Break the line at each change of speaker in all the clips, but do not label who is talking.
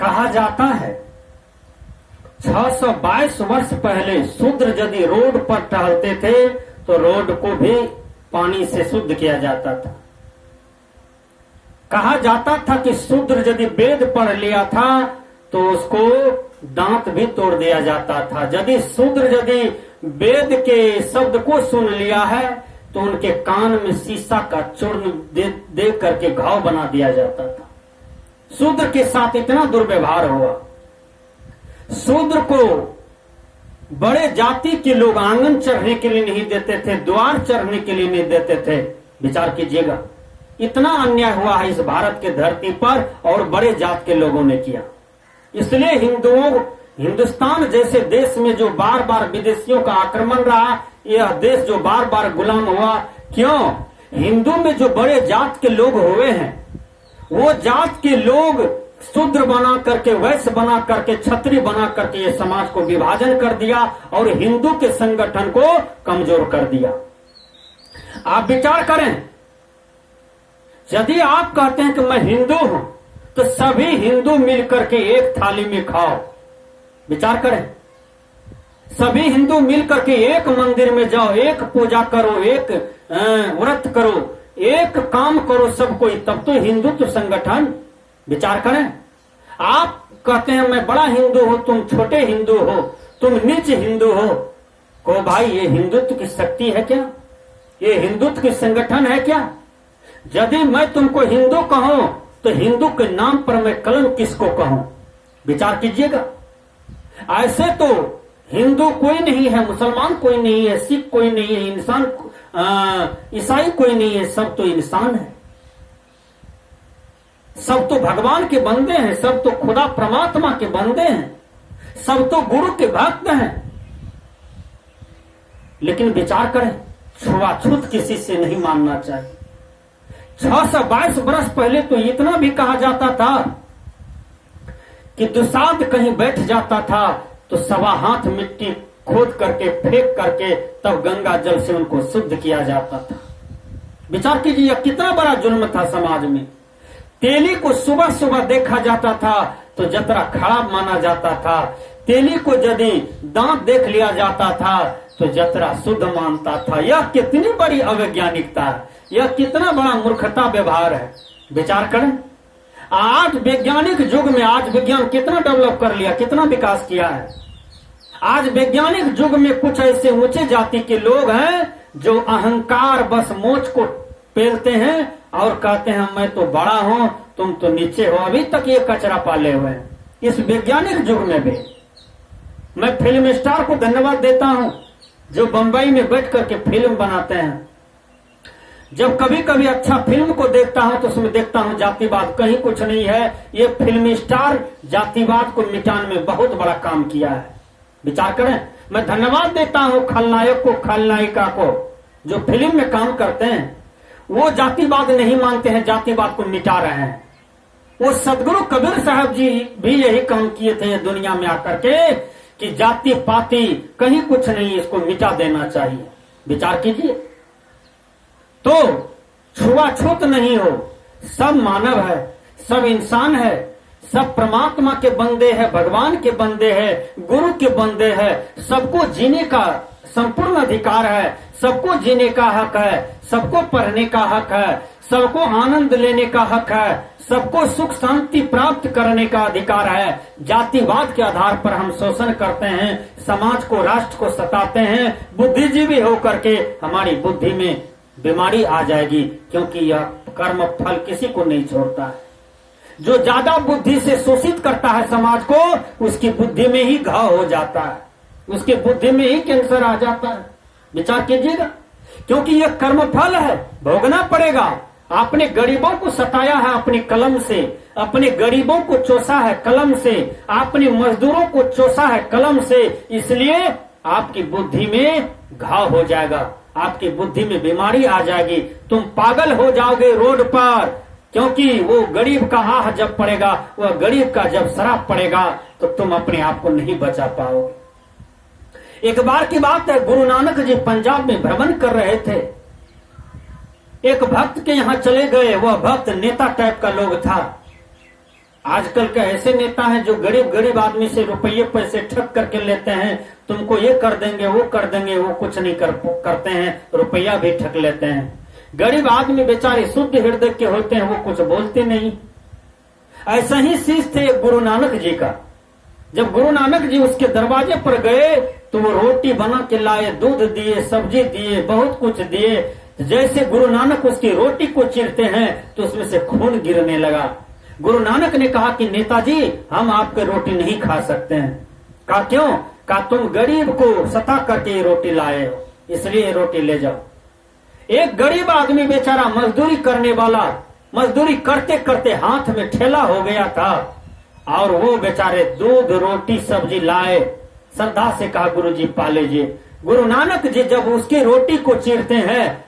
कहा जाता है 622 वर्ष पहले शूद्र यदि रोड पर टहलते थे तो रोड को भी पानी से शुद्ध किया जाता था। कहा जाता था कि शूद्र यदि वेद पढ़ लिया था तो उसको दांत भी तोड़ दिया जाता था। यदि शूद्र यदि वेद के शब्द को सुन लिया है तो उनके कान में शीशा का चूर्ण दे करके घाव बना दिया जाता था। शूद्र के साथ इतना दुर्व्यवहार हुआ। शूद्र को बड़े जाति के लोग आंगन चढ़ने के लिए नहीं देते थे, द्वार चढ़ने के लिए नहीं देते थे। विचार कीजिएगा, इतना अन्याय हुआ है इस भारत के धरती पर और बड़े जात के लोगों ने किया। इसलिए हिंदुस्तान जैसे देश में जो बार बार विदेशियों का आक्रमण रहा, यह देश जो बार बार गुलाम हुआ, क्यों? हिंदू में जो बड़े जात के लोग हुए हैं, वो जात के लोग शूद्र बना करके, वैश्य बना करके, क्षत्रिय बना करके ये समाज को विभाजन कर दिया और हिंदू के संगठन को कमजोर कर दिया। आप विचार करें, यदि आप कहते हैं कि मैं हिंदू हूं तो सभी हिंदू मिलकर के एक थाली में खाओ। विचार करें, सभी हिंदू मिलकर के एक मंदिर में जाओ, एक पूजा करो, एक व्रत करो, एक काम करो सब कोई, तब तो हिंदुत्व संगठन। विचार करें, आप कहते हैं मैं बड़ा हिंदू हूं, तुम छोटे हिंदू हो, तुम नीच हिंदू हो। को भाई, ये हिंदुत्व की शक्ति है क्या? ये हिंदुत्व की संगठन है क्या? यदि मैं तुमको हिंदू कहूं तो हिंदू के नाम पर मैं कलंक किसको कहूं? विचार कीजिएगा। ऐसे तो हिंदू कोई नहीं है, मुसलमान कोई नहीं है, सिख कोई नहीं है, इंसान ईसाई कोई नहीं है, सब तो इंसान है, सब तो भगवान के बंदे हैं, सब तो खुदा परमात्मा के बंदे हैं, सब तो गुरु के भक्त हैं। लेकिन विचार करें, छुआछूत किसी से नहीं मानना चाहिए। 622 वर्ष पहले तो इतना भी कहा जाता था कि दुसाध कहीं बैठ जाता था तो 1.25 हाथ मिट्टी खोद करके फेंक करके तब गंगा जल से उनको शुद्ध किया जाता था। विचार कीजिए, कितना बड़ा जुल्म था समाज में। तेली को सुबह सुबह देखा जाता था तो जतरा खराब माना जाता था। तेली को यदि दांत देख लिया जाता था तो जतरा शुद्ध मानता था। यह कितनी बड़ी अवैज्ञानिकता है, यह कितना बड़ा मूर्खता व्यवहार है। विचार करें, आज वैज्ञानिक युग में आज विज्ञान कितना डेवलप कर लिया, कितना विकास किया है। आज वैज्ञानिक युग में कुछ ऐसे ऊंचे जाति के लोग हैं जो अहंकार बस मोच को पेलते हैं और कहते हैं मैं तो बड़ा हूं, तुम तो नीचे हो। अभी तक ये कचरा पाले हुए हैं इस वैज्ञानिक युग में भी। मैं फिल्म स्टार को धन्यवाद देता हूं जो बंबई में बैठ करके फिल्म बनाते हैं। जब कभी कभी अच्छा फिल्म को देखता हूं तो उसमें देखता हूं जातिवाद कहीं कुछ नहीं है। ये फिल्म स्टार जातिवाद को मिटाने में बहुत बड़ा काम किया है। विचार करें, मैं धन्यवाद देता हूं खलनायक को, खलनायिका को जो फिल्म में काम करते हैं। वो जातिवाद नहीं मानते हैं, जातिवाद को मिटा रहे हैं। वो सदगुरु कबीर साहब जी भी यही काम किए थे दुनिया में आकर के कि जाति पाति कहीं कुछ नहीं, इसको मिटा देना चाहिए। विचार कीजिए, तो छुआछूत नहीं हो, सब मानव है, सब इंसान है, सब परमात्मा के बंदे हैं, भगवान के बंदे हैं, गुरु के बंदे हैं। सबको जीने का संपूर्ण अधिकार है, सबको जीने का हक है, सबको पढ़ने का हक है, सबको आनंद लेने का हक है, सबको सुख शांति प्राप्त करने का अधिकार है। जातिवाद के आधार पर हम शोषण करते हैं, समाज को, राष्ट्र को सताते हैं। बुद्धिजीवी होकर के हमारी बुद्धि में बीमारी आ जाएगी, क्योंकि यह कर्म फल किसी को नहीं छोड़ता है। जो ज्यादा बुद्धि से शोषित करता है समाज को, उसकी बुद्धि में ही घाव हो जाता है, उसके बुद्धि में ही कैंसर आ जाता है। विचार कीजिएगा, क्योंकि यह कर्म फल है, भोगना पड़ेगा। आपने गरीबों को सताया है अपने कलम से, अपने गरीबों को चोसा है कलम से, आपने मजदूरों को चोसा है कलम से, इसलिए आपकी बुद्धि में घाव हो जाएगा, आपकी बुद्धि में बीमारी आ जाएगी, तुम पागल हो जाओगे रोड पर। क्योंकि वो गरीब का आह जब पड़ेगा, वह गरीब का जब शराब पड़ेगा तो तुम अपने आप को नहीं बचा पाओगे। एक बार की बात है, गुरु नानक जी पंजाब में भ्रमण कर रहे थे। एक भक्त के यहाँ चले गए, वह भक्त नेता टाइप का लोग था। आजकल के ऐसे नेता हैं जो गरीब गरीब आदमी से रुपये पैसे ठग करके लेते हैं, तुमको ये कर देंगे वो कर देंगे, वो कुछ नहीं करते हैं, रुपया भी ठग लेते हैं। गरीब आदमी बेचारे शुद्ध हृदय के होते हैं, वो कुछ बोलते नहीं। ऐसा ही शीश थे गुरु नानक जी का। जब गुरु नानक जी उसके दरवाजे पर गए तो वो रोटी बना के लाए, दूध दिए, सब्जी दिए, बहुत कुछ दिए। जैसे गुरु नानक उसकी रोटी को चीरते हैं तो उसमें से खून गिरने लगा। गुरु नानक ने कहा कि नेताजी हम आपके रोटी नहीं खा सकते हैं। कहा क्यों? कहा तुम गरीब को सता करके ये रोटी लाए हो, इसलिए ये रोटी ले जाओ। एक गरीब आदमी बेचारा मजदूरी करने वाला, मजदूरी करते करते हाथ में ठेला हो गया था और वो बेचारे दूध रोटी सब्जी लाए, श्रद्धा से कहा गुरुजी पा लीजिए। गुरु नानक जी जब उसकी रोटी को चीरते हैं,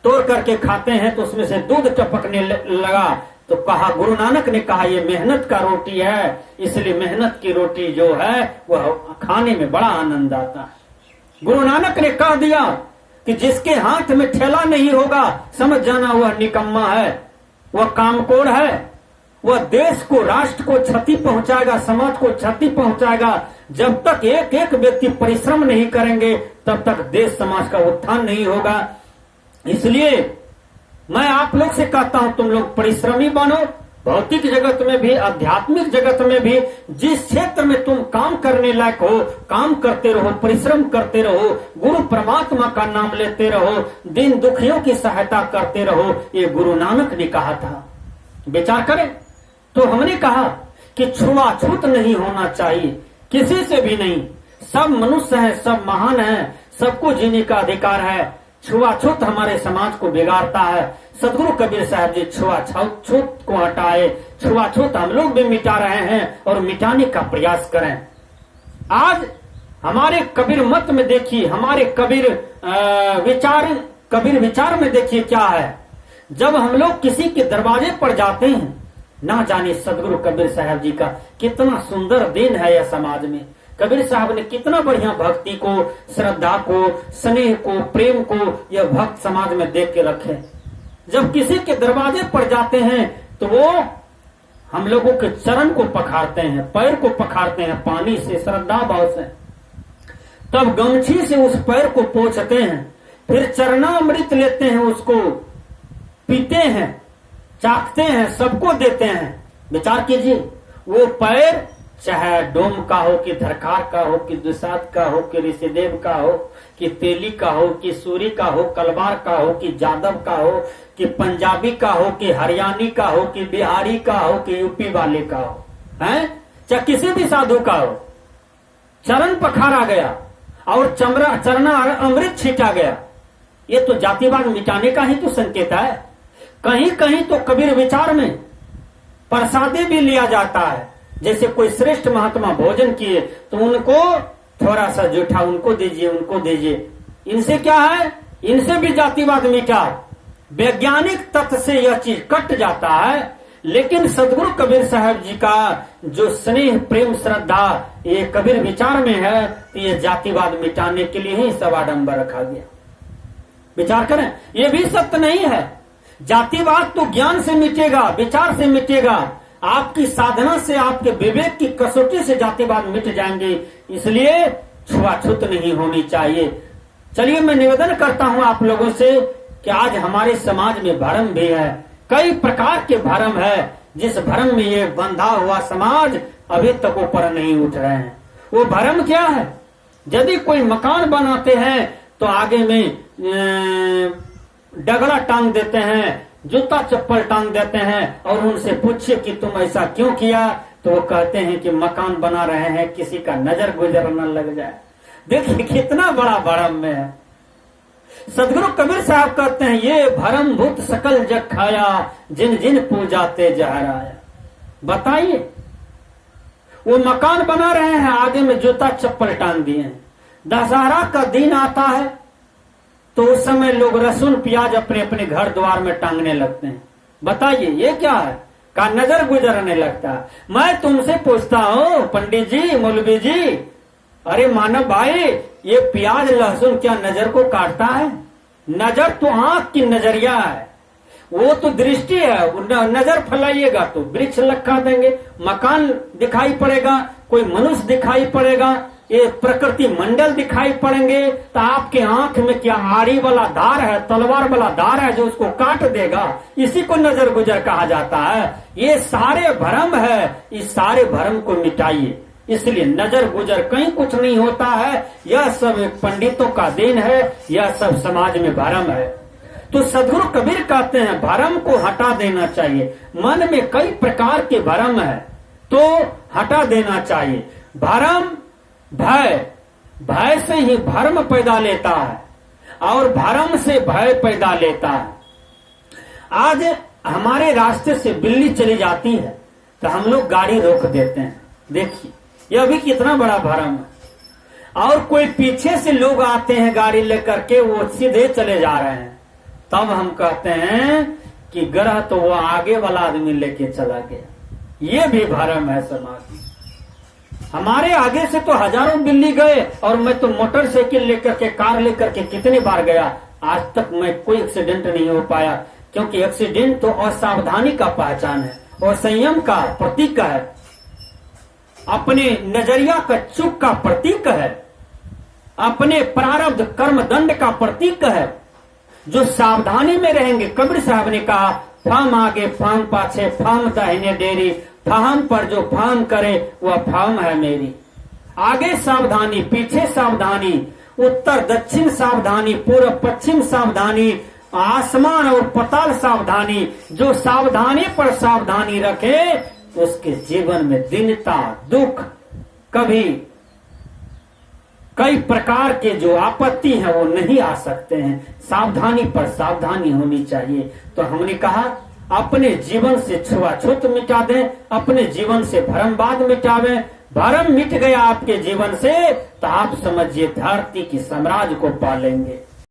तोड़ करके खाते हैं तो उसमें से दूध टपकने लगा। तो कहा, गुरु नानक ने कहा ये मेहनत का रोटी है, इसलिए मेहनत की रोटी जो है वह खाने में बड़ा आनंद आता है। गुरु नानक ने कह दिया कि जिसके हाथ में ठेला नहीं होगा समझ जाना वह निकम्मा है, वह कामकोड़ है, वह देश को राष्ट्र को क्षति पहुंचाएगा, समाज को क्षति पहुंचाएगा। जब तक एक एक व्यक्ति परिश्रम नहीं करेंगे तब तक देश समाज का उत्थान नहीं होगा। इसलिए मैं आप लोग से कहता हूं तुम लोग परिश्रमी बनो, भौतिक जगत में भी आध्यात्मिक जगत में भी। जिस क्षेत्र में तुम काम करने लायक हो काम करते रहो, परिश्रम करते रहो, गुरु परमात्मा का नाम लेते रहो, दिन दुखियों की सहायता करते रहो। ये गुरु नानक ने कहा था। विचार करें तो हमने कहा कि छुआछूत नहीं होना चाहिए, किसी से भी नहीं। सब मनुष्य हैं, सब महान हैं, सबको जीने का अधिकार है। छुआछूत हमारे समाज को बिगाड़ता है। सदगुरु कबीर साहब जी छुआछूत को हटाए, छुआछूत हम लोग भी मिटा रहे हैं और मिटाने का प्रयास करें। आज हमारे कबीर मत में देखिए, हमारे कबीर विचार में देखिए क्या है। जब हम लोग किसी के दरवाजे पर जाते हैं, ना जाने सदगुरु कबीर साहब जी का कितना सुंदर दिन है यह समाज में। कबीर साहब ने कितना बढ़िया भक्ति को, श्रद्धा को, स्नेह को, प्रेम को यह भक्त समाज में देख के रखे। जब किसी के दरवाजे पर जाते हैं तो वो हम लोगों के चरण को पखारते हैं, पैर को पखारते हैं पानी से, श्रद्धा भाव से। तब गमछी से उस पैर को पोंछते हैं, फिर चरणामृत लेते हैं, उसको पीते हैं, चाखते हैं, सबको देते हैं। विचार कीजिए, वो पैर चाहे डोम का हो कि धरखार का हो कि दुसाद का हो कि ऋषिदेव का हो कि तेली का हो कि सूरी का हो, कलवार का हो कि जादव का हो कि पंजाबी का हो कि हरियाणी का हो कि बिहारी का हो कि यूपी वाले का हो, हैं, चाहे किसी भी साधु का हो, चरण पखारा गया और चरना अमृत छीटा गया। ये तो जातिवाद मिटाने का ही तो संकेत है। कहीं कहीं तो कबीर विचार में प्रसादी भी लिया जाता है। जैसे कोई श्रेष्ठ महात्मा भोजन किए तो उनको थोड़ा सा जूठा उनको दीजिए, उनको दीजिए। इनसे क्या है, इनसे भी जातिवाद मिटा। वैज्ञानिक तथ्य से यह चीज कट जाता है। लेकिन सदगुरु कबीर साहब जी का जो स्नेह प्रेम श्रद्धा ये कबीर विचार में है, तो ये जातिवाद मिटाने के लिए ही सब आडंबर रखा गया। विचार करें, ये भी सत्य नहीं है। जातिवाद तो ज्ञान से मिटेगा, विचार से मिटेगा। आपकी साधना से, आपके विवेक की कसौटी से जातिवाद मिट जाएंगे। इसलिए छुआछूत नहीं होनी चाहिए। चलिए मैं निवेदन करता हूं आप लोगों से कि आज हमारे समाज में भरम भी है, कई प्रकार के भरम है। जिस भरम में ये बंधा हुआ समाज अभी तक ऊपर नहीं उठ रहे हैं। वो भरम क्या है? यदि कोई मकान बनाते हैं तो आगे में डगड़ा टांग देते हैं, जूता चप्पल टांग देते हैं और उनसे पूछिए कि तुम ऐसा क्यों किया, तो वो कहते हैं कि मकान बना रहे हैं, किसी का नजर गुजर न लग जाए। देखिए कितना बड़ा भरम में है। सदगुरु कबीर साहब कहते हैं, ये भरम भूत सकल जग खाया, जिन जिन पूजाते जहराया। बताइए, वो मकान बना रहे हैं, आगे में जूता चप्पल टांग दिए हैं। दशहरा का दिन आता है तो उस समय लोग लहसुन प्याज अपने अपने घर द्वार में टांगने लगते हैं। बताइए ये क्या है? का नजर गुजरने लगता है। मैं तुमसे पूछता हूँ पंडित जी, मौलवी जी, अरे मानव भाई, ये प्याज लहसुन क्या नजर को काटता है? नजर तो आंख की नजरिया है। वो तो दृष्टि है, नजर फैलाइएगा तो वृक्ष लगा देंगे, मकान दिखाई पड़ेगा, कोई मनुष्य दिखाई पड़ेगा, ये प्रकृति मंडल दिखाई पड़ेंगे, तो आपके आंख में क्या आरी वाला धार है, तलवार वाला धार है जो उसको काट देगा, इसी को नजर गुजर कहा जाता है। ये सारे भ्रम है, इस सारे भ्रम को मिटाइए। इसलिए नजर गुजर कहीं कुछ नहीं होता है, यह सब एक पंडितों का देन है, यह सब समाज में भ्रम है। तो सदगुरु कबीर कहते हैं भ्रम को हटा देना चाहिए। मन में कई प्रकार के भ्रम है तो हटा देना चाहिए। भ्रम भय, भय से ही भ्रम पैदा लेता है और भ्रम से भय पैदा लेता है। आज हमारे रास्ते से बिल्ली चली जाती है तो हम लोग गाड़ी रोक देते हैं, देखिए यह भी कितना बड़ा भ्रम है। और कोई पीछे से लोग आते हैं गाड़ी लेकर के, वो सीधे चले जा रहे हैं, तब हम कहते हैं कि ग्रह तो वो आगे वाला आदमी लेके चला गया। ये भी भ्रम है समाज में। हमारे आगे से तो हजारों बिल्ली गए और मैं तो मोटरसाइकिल लेकर के, कार लेकर के कितनी बार गया, आज तक मैं कोई एक्सीडेंट नहीं हो पाया, क्योंकि एक्सीडेंट तो असावधानी का पहचान है और संयम का प्रतीक है, अपने नजरिया का चूक का प्रतीक है, अपने प्रारब्ध कर्म दंड का प्रतीक है। जो सावधानी में रहेंगे, कबीर साहब ने कहा फाम आगे फाम पाछे फाम दाहिने डेरी, फाम पर जो फाम करे वह फाम है मेरी। आगे सावधानी, पीछे सावधानी, उत्तर दक्षिण सावधानी, पूर्व पश्चिम सावधानी, आसमान और पताल सावधानी। जो सावधानी पर सावधानी रखे उसके जीवन में दीनता, दुख, कभी कई प्रकार के जो आपत्ति है वो नहीं आ सकते हैं। सावधानी पर सावधानी होनी चाहिए। तो हमने कहा अपने जीवन से छुआछूत मिटा दें, अपने जीवन से भ्रमवाद मिटावें। भ्रम मिट गया आपके जीवन से तो आप समझिए धरती की साम्राज्य को पालेंगे।